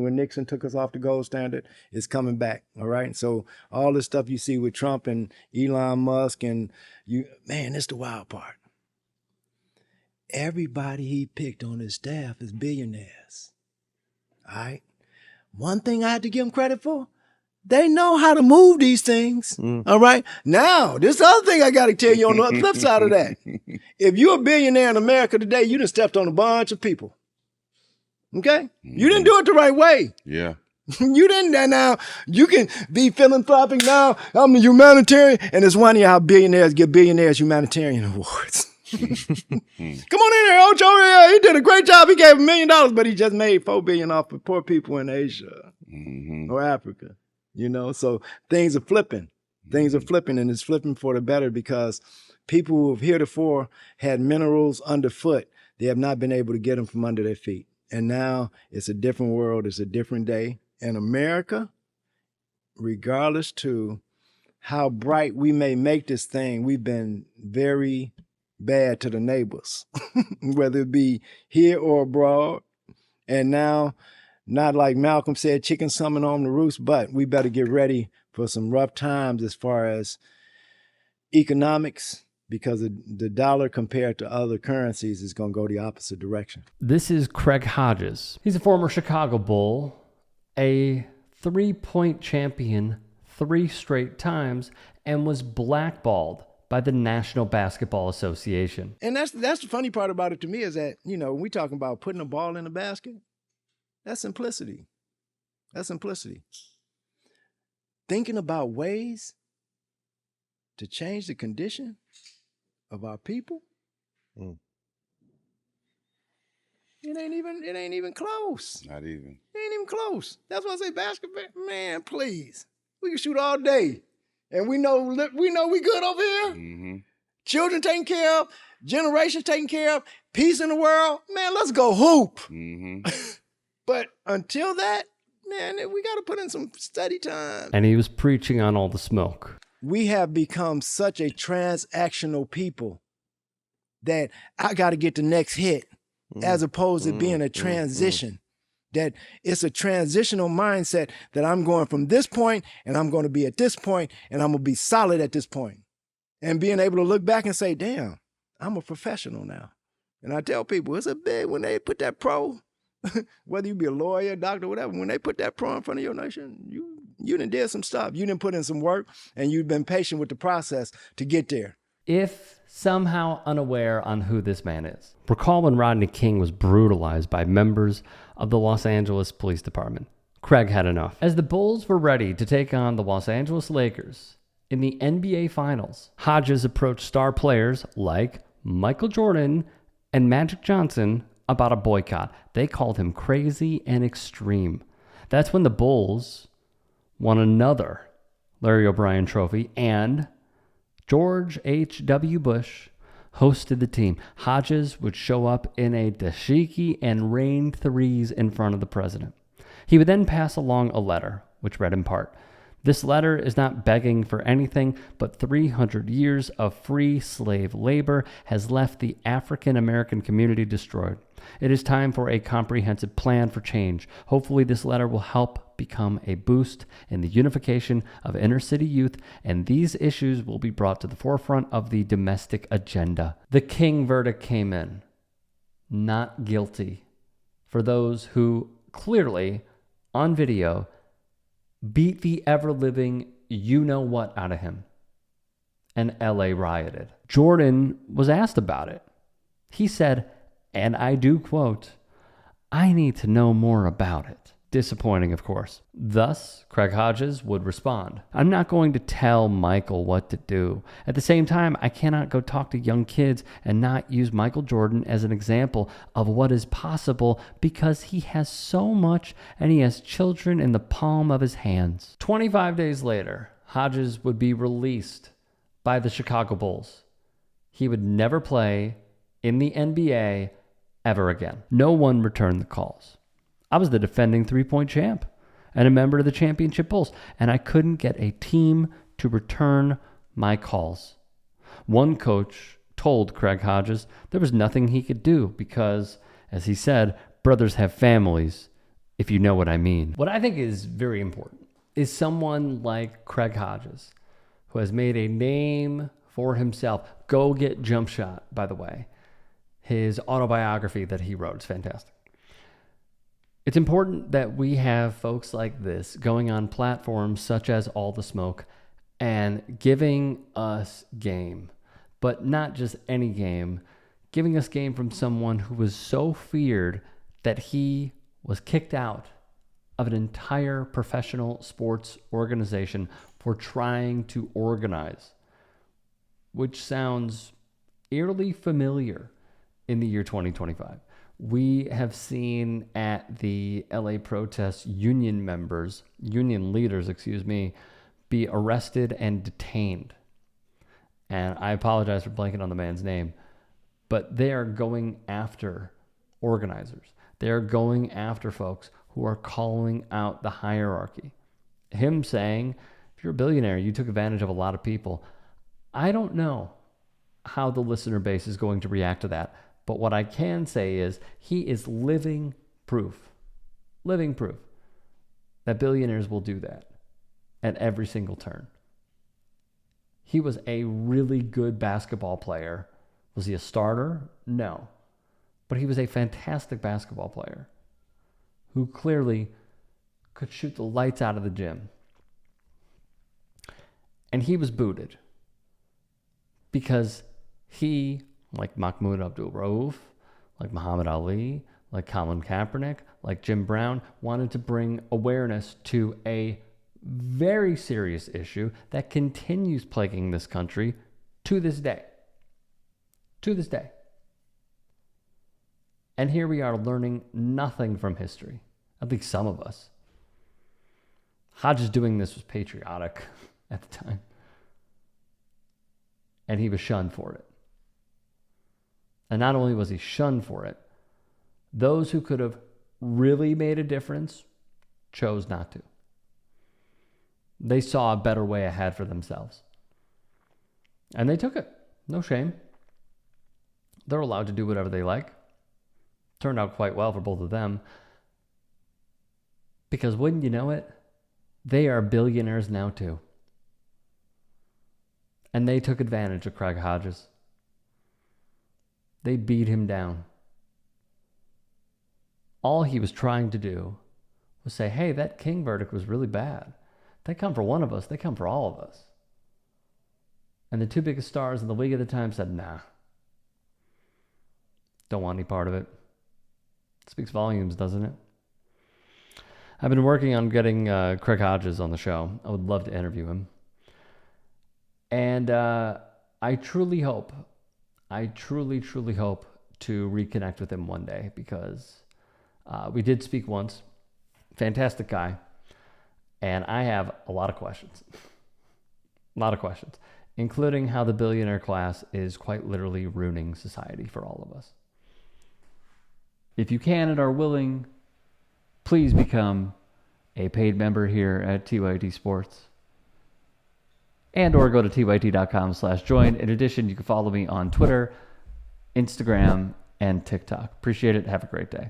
When Nixon took us off the gold standard, it's coming back, all right? So all this stuff you see with Trump and Elon Musk and it's the wild part. Everybody he picked on his staff is billionaires, all right? One thing I had to give him credit for, they know how to move these things, all right? Now, this other thing I got to tell you on the flip side of that. If you're a billionaire in America today, you done stepped on a bunch of people. Okay? You didn't do it the right way. Yeah. You didn't. Now, you can be philanthropic now. I'm a humanitarian. And it's funny how billionaires get billionaires humanitarian awards. Come on in here, Ocho. Yeah, he did a great job. He gave $1 million, but he just made $4 billion off of poor people in Asia or Africa. So things are flipping. Things are flipping, and it's flipping for the better because people who have heretofore had minerals underfoot, they have not been able to get them from under their feet. And now it's a different world. It's a different day. And America, regardless to how bright we may make this thing, we've been very bad to the neighbors, whether it be here or abroad. And now, not like Malcolm said, chicken summoned on the roost, but we better get ready for some rough times as far as economics, because the dollar compared to other currencies is going to go the opposite direction. This is Craig Hodges. He's a former Chicago Bull, a 3-point champion 3 straight times, and was blackballed by the National Basketball Association. And that's the funny part about it to me is that, when we talking about putting a ball in a basket, that's simplicity. That's simplicity. Thinking about ways to change the condition of our people, it ain't even close. Not even. It ain't even close. That's why I say basketball, man, please. We can shoot all day. And we know we good over here. Children taken care of, generations taken care of, peace in the world. Man, let's go hoop. But until that, man, we got to put in some study time. And he was preaching on all the smoke. We have become such a transactional people that I got to get the next hit as opposed to being a transition. That it's a transitional mindset that I'm going from this point and I'm going to be at this point and I'm going to be solid at this point. And being able to look back and say, damn, I'm a professional now. And I tell people, it's a big, when they put that pro, whether you be a lawyer, doctor, whatever, when they put that pro in front of your nation, you done did some stuff. You done put in some work and you've been patient with the process to get there. If somehow unaware on who this man is, recall when Rodney King was brutalized by members of the Los Angeles Police Department. Craig had enough. As the Bulls were ready to take on the Los Angeles Lakers in the NBA Finals, Hodges approached star players like Michael Jordan and Magic Johnson about a boycott. They called him crazy and extreme. That's when the Bulls won another Larry O'Brien trophy, and George H.W. Bush hosted the team. Hodges would show up in a dashiki and rain threes in front of the president. He would then pass along a letter, which read in part, "This letter is not begging for anything, but 300 years of free slave labor has left the African American community destroyed. It is time for a comprehensive plan for change. Hopefully this letter will help become a boost in the unification of inner city youth, and these issues will be brought to the forefront of the domestic agenda." The King verdict came in. Not guilty. For those who clearly, on video, beat the ever-living you-know-what out of him. And LA rioted. Jordan was asked about it. He said, and I do quote, "I need to know more about it." Disappointing, of course. Thus, Craig Hodges would respond, "I'm not going to tell Michael what to do. At the same time, I cannot go talk to young kids and not use Michael Jordan as an example of what is possible because he has so much and he has children in the palm of his hands." 25 days later, Hodges would be released by the Chicago Bulls. He would never play in the NBA ever again. No one returned the calls. I was the defending 3-point champ and a member of the championship Bulls, and I couldn't get a team to return my calls. One coach told Craig Hodges there was nothing he could do because, as he said, brothers have families if you know what I mean. What I think is very important is someone like Craig Hodges, who has made a name for himself. Go get Jump Shot, by the way. His autobiography that he wrote is fantastic. It's important that we have folks like this going on platforms such as All the Smoke and giving us game, but not just any game, giving us game from someone who was so feared that he was kicked out of an entire professional sports organization for trying to organize, which sounds eerily familiar in the year 2025. We have seen at the LA protests union leaders, be arrested and detained. And I apologize for blanking on the man's name, but they are going after organizers. They are going after folks who are calling out the hierarchy. Him saying, if you're a billionaire, you took advantage of a lot of people. I don't know how the listener base is going to react to that. But what I can say is he is living proof that billionaires will do that at every single turn. He was a really good basketball player. Was he a starter? No. But he was a fantastic basketball player who clearly could shoot the lights out of the gym. And he was booted because he, like Mahmoud Abdul-Rauf, like Muhammad Ali, like Colin Kaepernick, like Jim Brown, wanted to bring awareness to a very serious issue that continues plaguing this country to this day. To this day. And here we are learning nothing from history, at least some of us. Hodges doing this was patriotic at the time. And he was shunned for it. And not only was he shunned for it, those who could have really made a difference chose not to. They saw a better way ahead for themselves. And they took it. No shame. They're allowed to do whatever they like. Turned out quite well for both of them. Because wouldn't you know it, they are billionaires now too. And they took advantage of Craig Hodges. They beat him down. All he was trying to do was say, hey, that King verdict was really bad. They come for one of us. They come for all of us. And the two biggest stars in the league at the time said, nah. Don't want any part of it. Speaks volumes, doesn't it? I've been working on getting Craig Hodges on the show. I would love to interview him. And I truly hope to reconnect with him one day because we did speak once. Fantastic guy. And I have a lot of questions. Including how the billionaire class is quite literally ruining society for all of us. If you can and are willing, please become a paid member here at TYT Sports. And or go to tyt.com/join. In addition, you can follow me on Twitter, Instagram, and TikTok. Appreciate it. Have a great day.